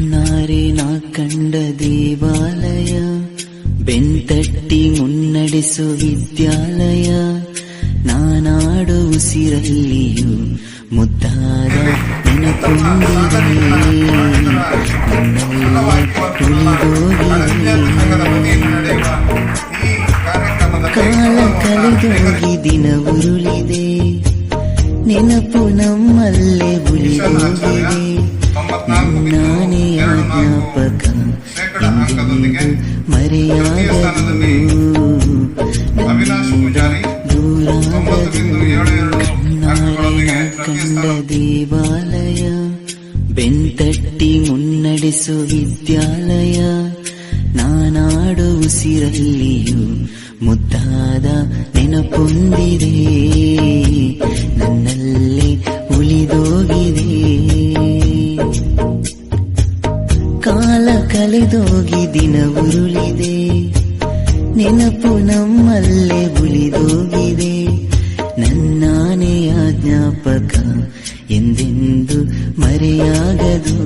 ಕಣ್ಣಾರೆ ನಾ ಕಂಡ ದೇವಾಲಯ, ಬೆಂತಟ್ಟಿ ಮುನ್ನಡೆಸು ವಿದ್ಯಾಲಯ, ನಾನಾಡು ಉಸಿರಲ್ಲಿಯೂ ಮುದ್ದಾದ ನೆನಪೊಂದಿದೆ, ಕಾಲ ಕಳೆದೋಗಿ ದಿನ ಉರುಳಿದೆ, ನೆನಪು ನಮ್ಮಲ್ಲೇ ಉಳಿದೋಗಿದೆ, ನಾನೆಯ ಜ್ಞಾಪಕ ಎಂದೆಂದಿಗೂ ಮರೆಯಾಗದು, ದೂರಾಗದು. ಕಣ್ಣಾರೆ ಕಂಡ ದೇವಾಲಯ, ಬೆಂತಟ್ಟಿ ಮುನ್ನಡೆಸು ವಿದ್ಯಾಲಯ, ನಾನಾಡು ಉಸಿರಲ್ಲಿಯೂ ಮುದ್ದಾದ ನೆನಪೊಂದಿದೆ, ನನ್ನಲ್ಲೇ ಉಳಿದೋಗಿದೆ. ಕಾಲ ಕಳೆದೋಗಿ ದಿನ ಉರುಳಿದೆ, ನೆನಪು ನಮ್ಮಲ್ಲೇ ಉಳಿದೋಗಿದೆ, ನನ್ನಾನೆಯ ಜ್ಞಾಪಕ ಎಂದೆಂದು ಮರೆಯಾಗದು.